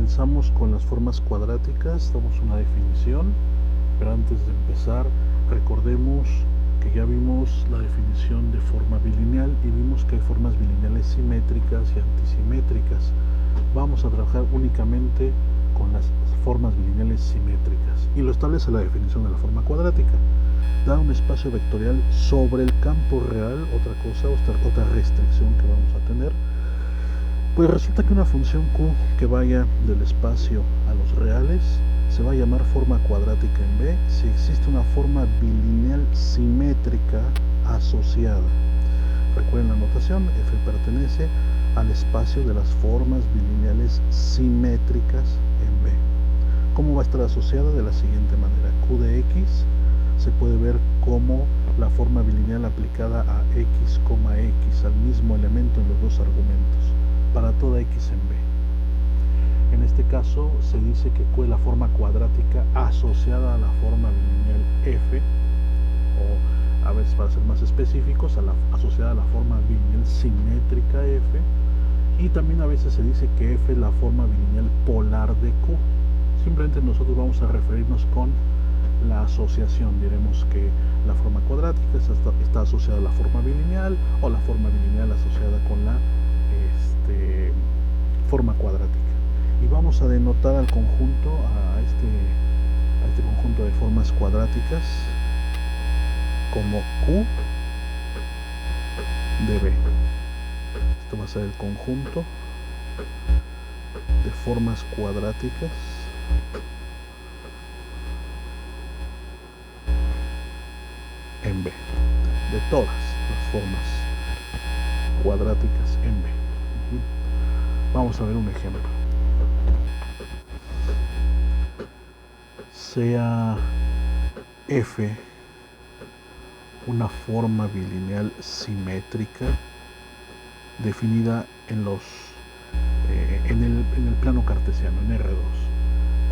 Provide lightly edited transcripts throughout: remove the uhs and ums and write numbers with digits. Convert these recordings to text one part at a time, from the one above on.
comenzamos con las formas cuadráticas, damos una definición, pero antes de empezar recordemos que ya vimos la definición de forma bilineal y vimos que hay formas bilineales simétricas y antisimétricas. Vamos a trabajar únicamente con las formas bilineales simétricas y lo establece la definición de la forma cuadrática. Da un espacio vectorial sobre el campo real, otra restricción que vamos a tener. Pues resulta que una función q que vaya del espacio a los reales se va a llamar forma cuadrática en B si existe una forma bilineal simétrica asociada. Recuerden la notación, f pertenece al espacio de las formas bilineales simétricas en B. ¿Cómo va a estar asociada? De la siguiente manera: q de x se puede ver como la forma bilineal aplicada a x, x, al mismo elemento en los dos argumentos, para toda x en B. En este caso se dice que q es la forma cuadrática asociada a la forma bilineal f, o a veces, para ser más específicos, asociada a la forma bilineal simétrica f, y también a veces se dice que f es la forma bilineal polar de q. Simplemente nosotros vamos a referirnos con la asociación. Diremos que la forma cuadrática está asociada a la forma bilineal, o la forma bilineal asociada con la forma cuadrática. Y vamos a denotar al conjunto, a este conjunto de formas cuadráticas, como q de B. Esto va a ser el conjunto de formas cuadráticas en B, de todas las formas cuadráticas en B. Vamos a ver un ejemplo. Sea f una forma bilineal simétrica definida en el plano cartesiano, en R2,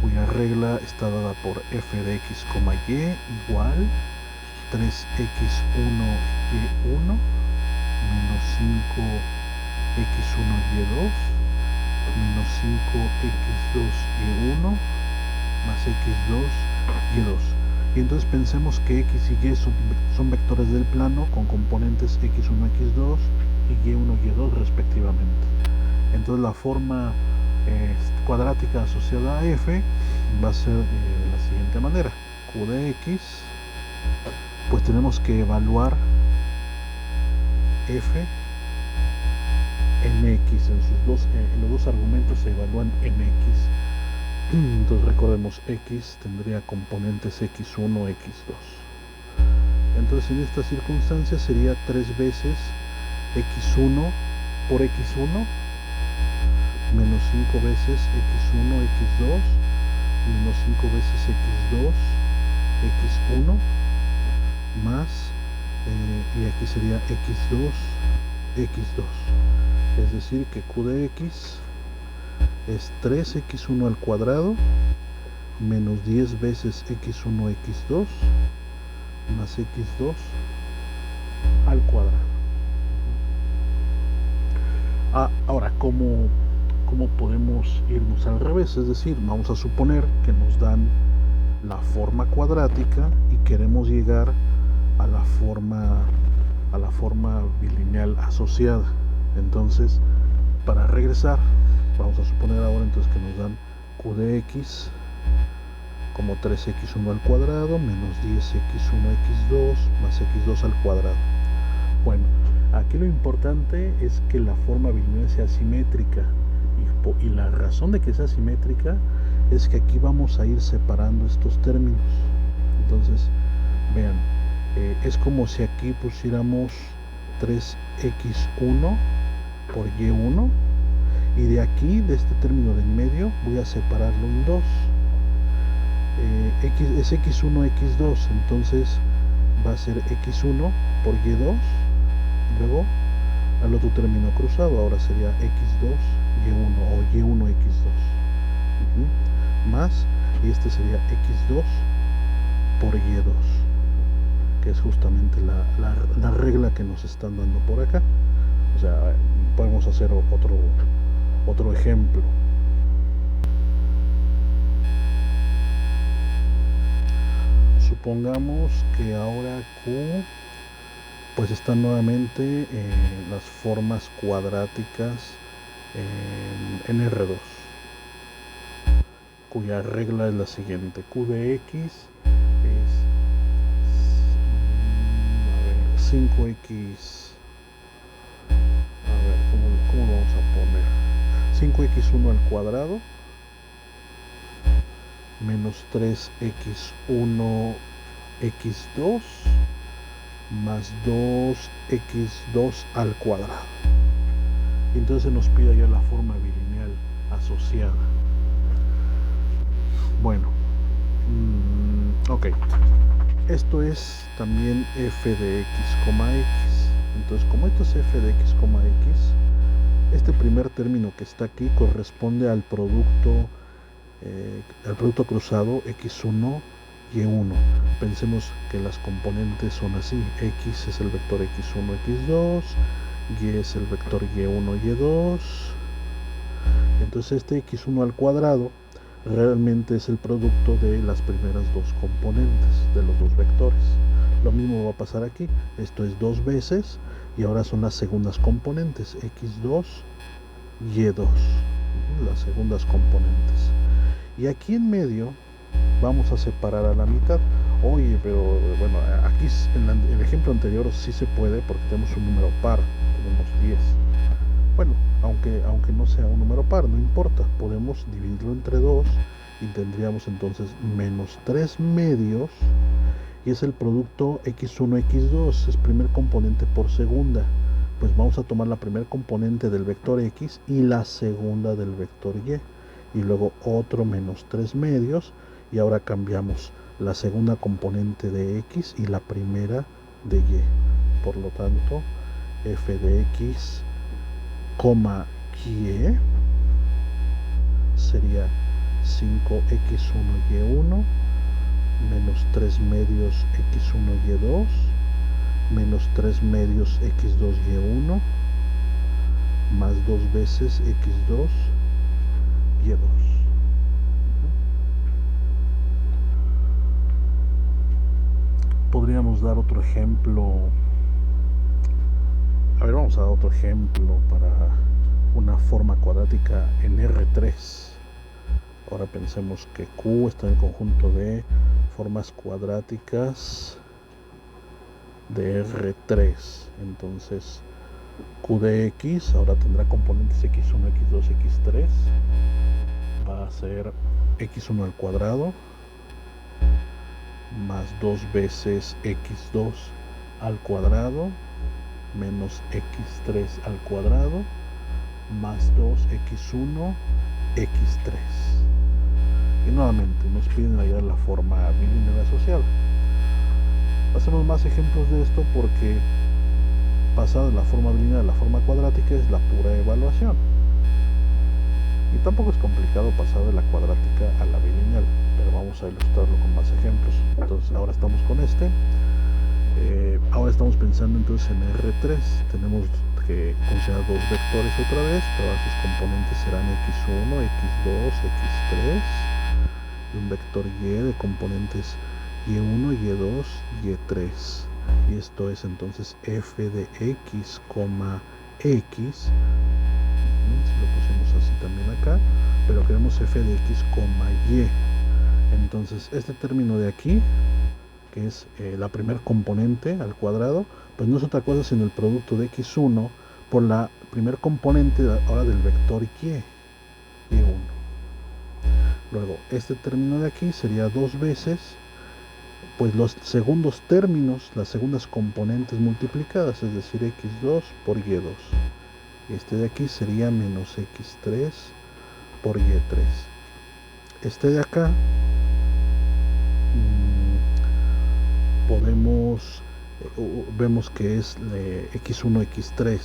cuya regla está dada por f de x, y igual 3x1 y1 menos 5x1 y2 menos 5x2 y1 más x2 y2. Y entonces pensemos que x y y son vectores del plano con componentes x1, x2 y y1, y2 respectivamente. Entonces la forma cuadrática asociada a f va a ser de la siguiente manera: q de x, pues tenemos que evaluar f en x, en los dos argumentos se evalúan en x. Entonces recordemos, x tendría componentes x1, x2. Entonces en esta circunstancia sería 3 veces x1 por x1 menos 5 veces x1, x2 menos 5 veces x2, x1 más, y aquí sería x2, x2. Es decir que q de x es 3x1 al cuadrado menos 10 veces x1, x2 más x2 al cuadrado. Ahora, ¿cómo podemos irnos al revés? Es decir, vamos a suponer que nos dan la forma cuadrática y queremos llegar a la forma bilineal asociada. Entonces, para regresar, vamos a suponer ahora entonces que nos dan q de x como 3x1 al cuadrado menos 10x1, x2 más x2 al cuadrado. Bueno, aquí lo importante es que la forma bilineal sea simétrica, y la razón de que sea simétrica es que aquí vamos a ir separando estos términos. Entonces, vean, es como si aquí pusiéramos 3x1 por y1, y de aquí, de este término de en medio, voy a separarlo en dos. Es x1, x2, entonces va a ser x1 por y2, y luego al otro término cruzado, ahora sería x2, y1 o y1, x2, más, y este sería x2 por y2, que es justamente la regla que nos están dando por acá. O sea, podemos hacer otro ejemplo. supongamos que ahora Q pues está nuevamente en las formas cuadráticas en R2, cuya regla es la siguiente: Q de X es 5X, a ver, ¿cómo lo vamos a poner? 5X1 al cuadrado menos 3X1 X2 más 2X2 al cuadrado. Y entonces nos pide ya la forma bilineal asociada. Bueno, ok, esto es también f de x, x. Entonces, como esto es f de x, x, este primer término que está aquí corresponde al producto cruzado x1 y1. Pensemos que las componentes son así: x es el vector x1 x2, y es el vector y1 y2. Entonces este x1 al cuadrado realmente es el producto de las primeras dos componentes de los dos vectores. Lo mismo va a pasar aquí. Esto es dos veces y ahora son las segundas componentes, x2 y2, las segundas componentes. Y aquí en medio vamos a separar a la mitad. Oye, pero bueno, aquí en el ejemplo anterior sí se puede porque tenemos un número par, tenemos 10. Bueno, aunque no sea un número par, no importa, podemos dividirlo entre 2 y tendríamos entonces menos 3 medios, y es el producto x1 x2, es primer componente por segunda. Pues vamos a tomar la primer componente del vector x y la segunda del vector y luego otro menos 3 medios, y ahora cambiamos la segunda componente de x y la primera de y. Por lo tanto, f de x, y sería 5x1 y1 menos 3 medios x1 y2 menos 3 medios x2 y1 más 2 veces x2 y2. Podríamos dar otro ejemplo. A ver, vamos a dar otro ejemplo para una forma cuadrática en R3. Ahora pensemos que Q está en el conjunto de formas cuadráticas de R3. Entonces Q de X ahora tendrá componentes x1, x2, x3. Va a ser x1 al cuadrado más 2 veces x2 al cuadrado menos x3 al cuadrado más 2x1 x3. Y nuevamente nos piden hallar la forma bilineal asociada. Hacemos más ejemplos de esto porque pasar de la forma bilineal a la forma cuadrática es la pura evaluación. Y tampoco es complicado pasar de la cuadrática a la bilineal, pero vamos a ilustrarlo con más ejemplos. Entonces ahora estamos con este. Ahora estamos pensando entonces en R3. Tenemos que considerar dos vectores otra vez, pero ahora sus componentes serán x1, x2, x3, y un vector y de componentes y1, y2, y3. Y esto es entonces f de x, x. Si lo pusimos así también acá, pero queremos f de x, y. Entonces este término de aquí, que es la primer componente al cuadrado, pues no es otra cosa sino el producto de x1 por la primer componente ahora del vector y1. Luego este término de aquí sería dos veces pues los segundos términos, las segundas componentes multiplicadas, es decir, x2 por y2. Este de aquí sería menos x3 por y3. Este de acá vemos que es x1, x3.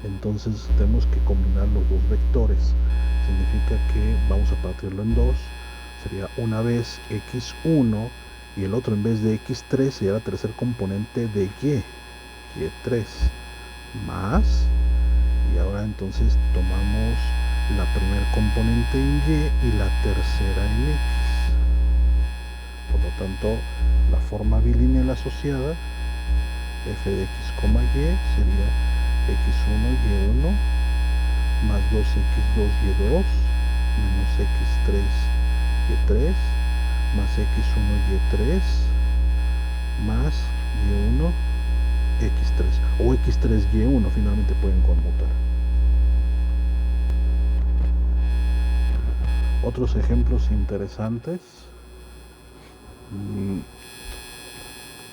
Entonces tenemos que combinar los dos vectores. Significa que vamos a partirlo en dos. Sería una vez x1 y el otro en vez de x3 sería la tercer componente de y3 más, y ahora entonces tomamos la primer componente en y la tercera en x. Por lo tanto la forma bilineal asociada f de x, y sería x1 y1 más 2x2 y2 menos x3 y3 más x1 y3 más y1 x3 o x3 y1 finalmente pueden conmutar. Otros ejemplos interesantes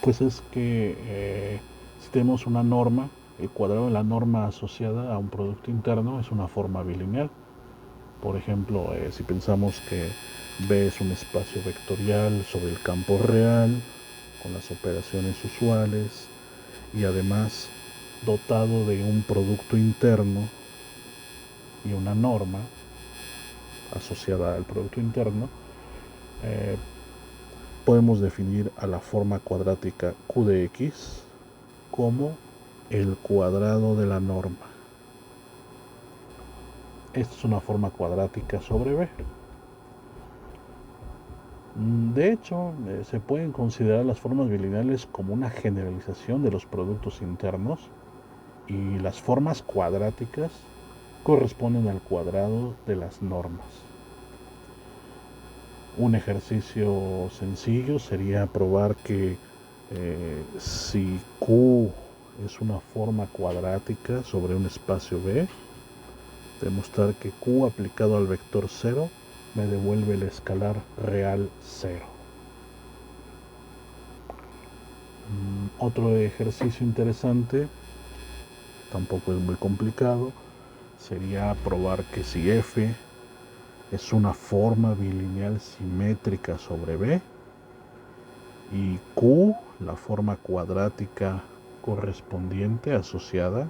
pues es que si tenemos una norma, el cuadrado de la norma asociada a un producto interno es una forma bilineal. Por ejemplo, si pensamos que B es un espacio vectorial sobre el campo real, con las operaciones usuales, y además dotado de un producto interno y una norma asociada al producto interno, podemos definir a la forma cuadrática Q de X como el cuadrado de la norma. Esta es una forma cuadrática sobre B. De hecho, se pueden considerar las formas bilineales como una generalización de los productos internos, y las formas cuadráticas corresponden al cuadrado de las normas. Un ejercicio sencillo sería probar que si Q es una forma cuadrática sobre un espacio B, demostrar que Q aplicado al vector 0 me devuelve el escalar real 0. Otro ejercicio interesante, tampoco es muy complicado, sería probar que si F es una forma bilineal simétrica sobre B y Q, la forma cuadrática correspondiente asociada,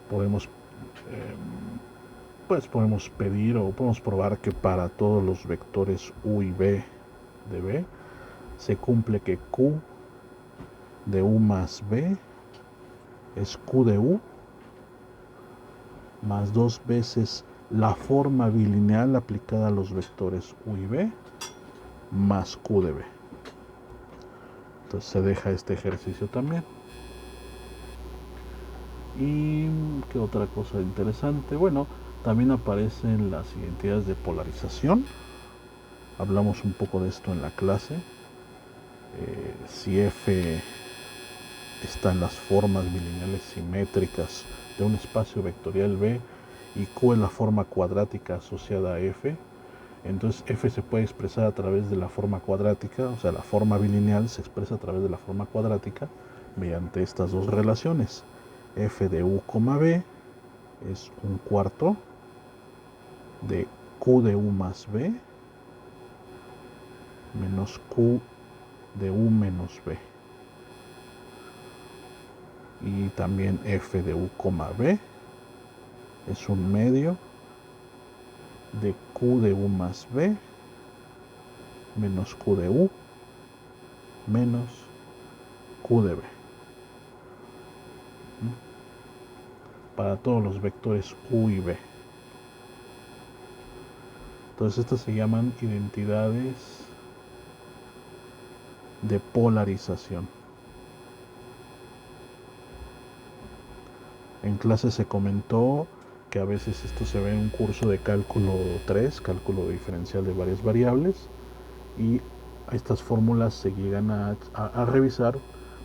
podemos pedir o podemos probar que para todos los vectores U y B de B se cumple que Q de U más B es Q de U más 2 veces la forma bilineal aplicada a los vectores U y B más Q de B. Entonces se deja este ejercicio también. Y qué otra cosa interesante, bueno, también aparecen las identidades de polarización. Hablamos un poco de esto en la clase. Si F está en las formas bilineales simétricas de un espacio vectorial B y Q es la forma cuadrática asociada a F, entonces F se puede expresar a través de la forma cuadrática, o sea, la forma bilineal se expresa a través de la forma cuadrática mediante estas dos relaciones. F de U, B es un cuarto de Q de U más B menos Q de U menos B. Y también F de U, B es un medio de Q de U más B menos Q de U menos Q de B. Para todos los vectores U y B. Entonces estas se llaman identidades de polarización. En clase se comentó que a veces esto se ve en un curso de cálculo 3, cálculo diferencial de varias variables, y estas fórmulas se llegan a revisar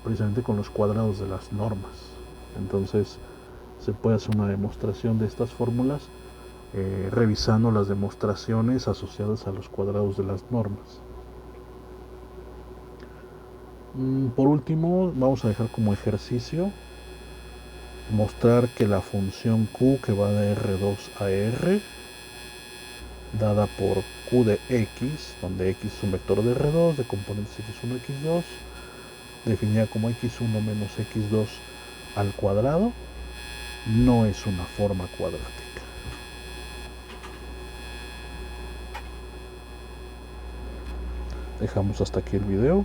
precisamente con los cuadrados de las normas. Entonces se puede hacer una demostración de estas fórmulas revisando las demostraciones asociadas a los cuadrados de las normas. Por último, vamos a dejar como ejercicio mostrar que la función Q, que va de R2 a R, dada por Q de X, donde X es un vector de R2 de componentes X1, X2, definida como X1 menos X2 al cuadrado, no es una forma cuadrática. Dejamos hasta aquí el video.